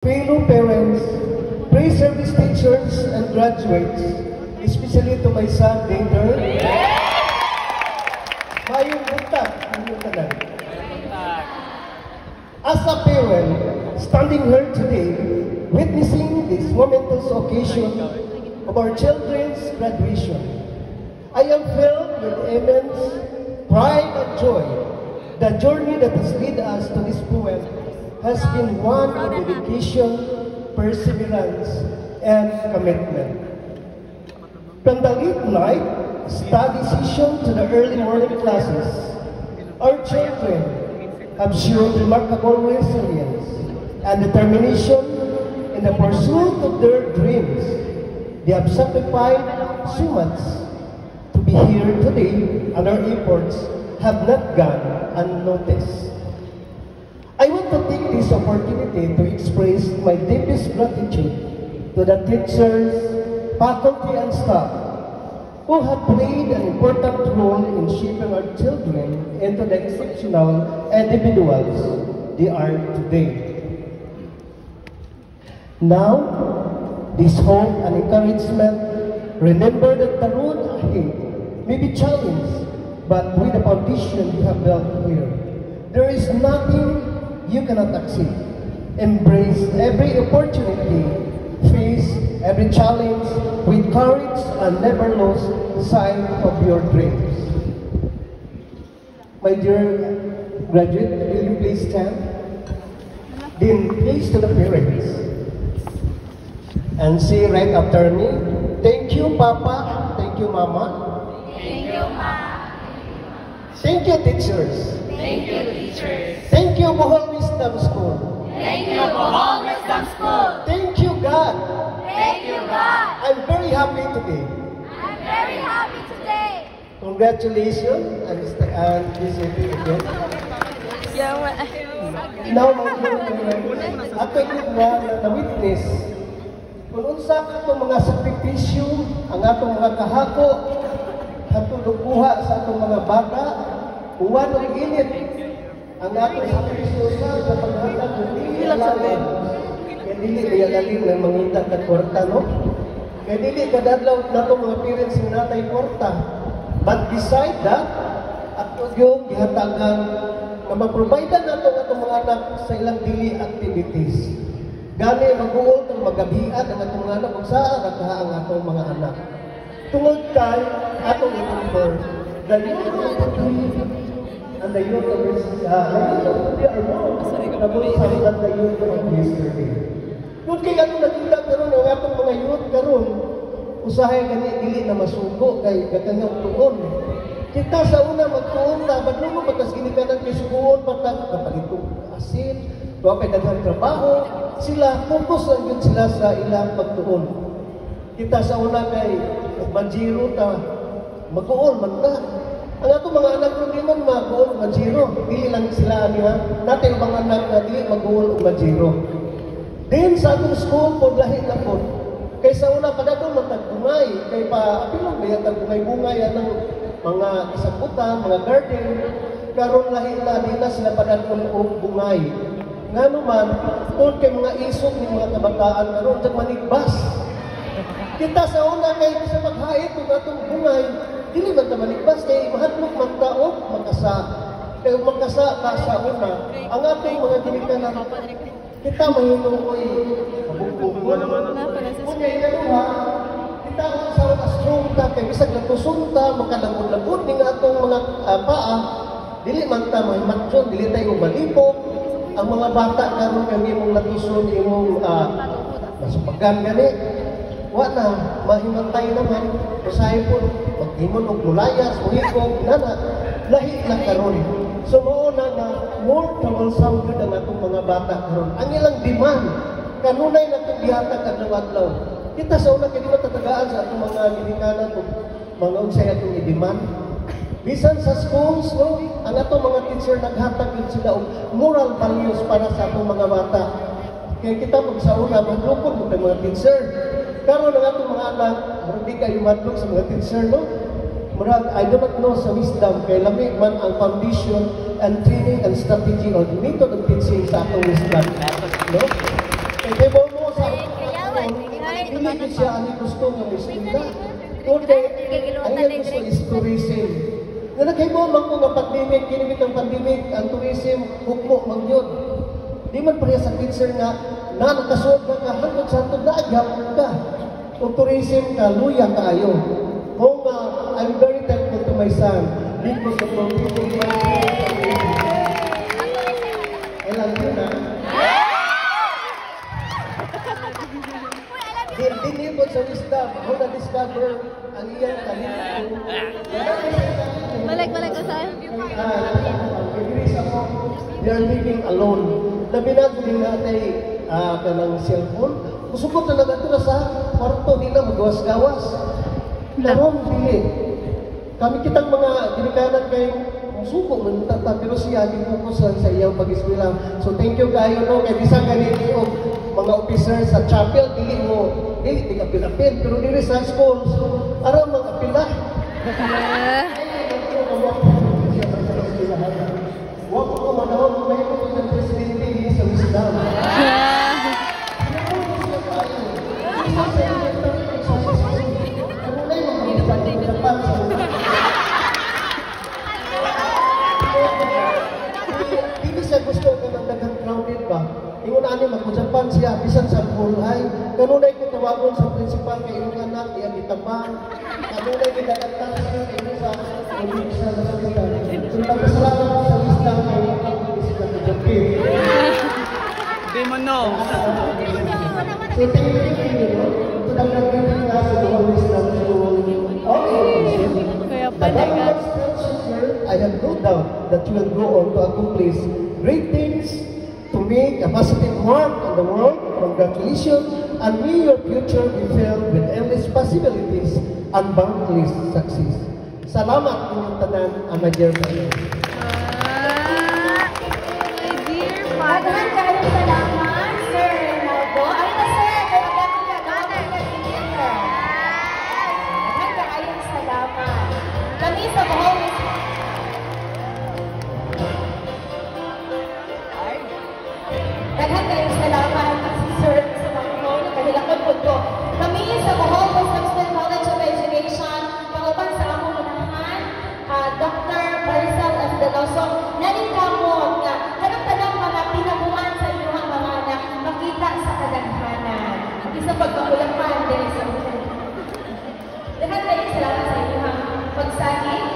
Fellow parents, pre-service teachers and graduates, especially to my son, David. Mayong buntag, inyong tanan. As a parent, standing here today, witnessing this momentous occasion of our children's graduation, I am filled with immense pride and joy. The journey that has led us to this point has been one of dedication, perseverance, and commitment. From the late night study session to the early morning classes, our children have shown remarkable resilience and determination in the pursuit of their dreams. They have sacrificed so much to be here today, and our efforts have not gone unnoticed. I want to take this opportunity to express my deepest gratitude to the teachers, faculty, and staff who have played an important role in shaping our children into the exceptional individuals they are today. Now, this hope and encouragement, remember that the road ahead may be challenged, but with the foundation you have built here, there is nothing you cannot achieve. Embrace every opportunity, face every challenge with courage, and never lose sight of your dreams. My dear graduate, will you please stand? Then please to the parents. And say right after me, thank you, Papa. Thank you, Mama. Thank you, Ma. Thank you, teachers. Thank you, teachers. Thank you, Bohol Wisdom School. Thank you, Bohol Wisdom School. Thank you, God. Thank you, God. I'm very happy today. I'm very happy today. Congratulations and this again. Now, mga children, ato yun nga na-witness kung unsa atong mga sakripisyo, ang atong mga kahako, atong lukuha sa atong mga bata, uwan ng init, ang atong sakripisyo sa paghatag ng dili alalim. Kaya dili kaya lalim ng mangita at kwarta, no? Kaya dili kadadlaw na itong mga parents ng natay kwarta. But beside that, ato yung gihatagan na mag-provide na itong mga anak sa ilang dili activities. Gani mag-uol ng magabian ang atong mga anak, kung saan ang atong mga anak. Tungod kay atong i-confer, the youth of today and the youth of today are more troublesome than the youth of yesterday. Kung kaya atong nakita karon ang atong mga youth karon, usahay gani dili na masugo kay gatanyang tuon. Kita sa una magtuon na, ba't mo magkas ginikanan kay suguon, patag kapagitong asin, tuwa kay daghang trabaho, sila, focus lang yun sila sa ilang pagtuon. Kita sa una kay mag-zero ta, mag-uon, man na. Ang atong mga anak rin di man mag-uon, mag-zero. Dili lang sila niya, natin mga anak na dili mag-uon o mag-zero. Then sa atong school, po lahi na po. Kay sa una, padadong matag-bungay, kay pa, apilong ba yung tag-bungay-bungay, anong mga isabutan, mga garden, karon lahi na, di na sila padadong o bungay. Nga naman, kung kay mga isog ng mga kabataan karon dyan manigbas. Kita sa una kay sa maghait kung atong bungay, dili man ta manigbas kay mahadlok man tao magkasa. Kay magkasa ka sa una, ang atong mga ginikanan kita mahinuoy kabungkong. Kung kay kanuha, kita sa asunta kay bisag nagtusunta makadagod-dagod ning atong mga paa, dili man ta mahimatyon, dili tayo malipog. Ang mga bata karon kami mong natusun imong nasupagan gani wa na mahimantay naman usahay po mag-imon og mulayas ulikog nana lahi na karon. So mao na more troublesome gyud ang atong mga bata karon. Ang ilang demand kanunay na itong gihatag adlaw-adlaw. Kita sa una kay di matatagaan sa atong mga ginikanan ug mga unsay atong i-demand. Bisan sa schools, no, ang atong mga teacher naghatag yun sila og moral values para sa atong mga bata. Kaya kita pag sa una, madlukod mo kay mga teacher. Karon ang atong mga anak, murag di kayo madlok sa mga teacher, no? Murag, I do not know sa wisdom, kay lamig man ang foundation and training and strategy or the method of teaching sa atong wisdom. No? Kaya Hindi ko siya ang gusto ng eskwela. Kundi, ang nga gusto is tourism. Nga nagkaibuman ko nga pandemic, kinimit ang pandemic, ang tourism, hukmo, magyod. Di man pareha sa teacher nga, na nakasuot na ka, hanggang sa ito na agyapon ka. Kung tourism ka, luya kayo. Kung I'm very thankful to my son, because of the people I love you na. Dinipod sa wisdom, ako na-discover ang iyang talento. Balik ka saan? They are living alone. Nabinat din natin kanang cellphone. Musukot na nag-ato na sa kwarto nila, magawas-gawas. Larong dili. Kami kitang mga ginikanan kay suko man tata pero siya gi-focus lang sa iyang pag-eskwela. So thank you kayo no kay bisan ganito mga officers sa chapel dili apil-apil pero dili sa schools aron mag-apila. Wa ko manawag may ko sa presidente sa wisdom. Hindi siya gusto ko ng daghang crowded ba? Ingon ani magkusapan siya bisan sa pulhay. Kanunay ko tawagon sa principal kay imong anak iya gitabang. Kanunay gidagatan sa imo sa probinsya sa kapital. So pagpasalamat ko sa wisdom kay sa Joaquin. Di mo no. So thank you. So dagdag ka sa wisdom school. Kaya pala ka. I have no doubt that you will go on to accomplish great things, to make a positive mark on the world. Congratulations, and may your future be filled with endless possibilities and boundless success. Salamat inyong tanan, ang my dear father. My dear Daghan father. kayong salamat, Sir Ronaldo. Ay na, Sir. Daghan kayong salamat. Kami sa buhong daghan kayong salamat si Sir sa mga nakahilakot po ko. Kami sa Bohol Wisdom School College of Education, panguban sa among unahan, Dr. Maricel S. Deloso, nalikamot nga kanang-tanang mga pinabuhan sa inyong mga anak makita sa kadaghanan. Isa pagpakulapan din sa daghan kayong salamat sa inyong pagsagi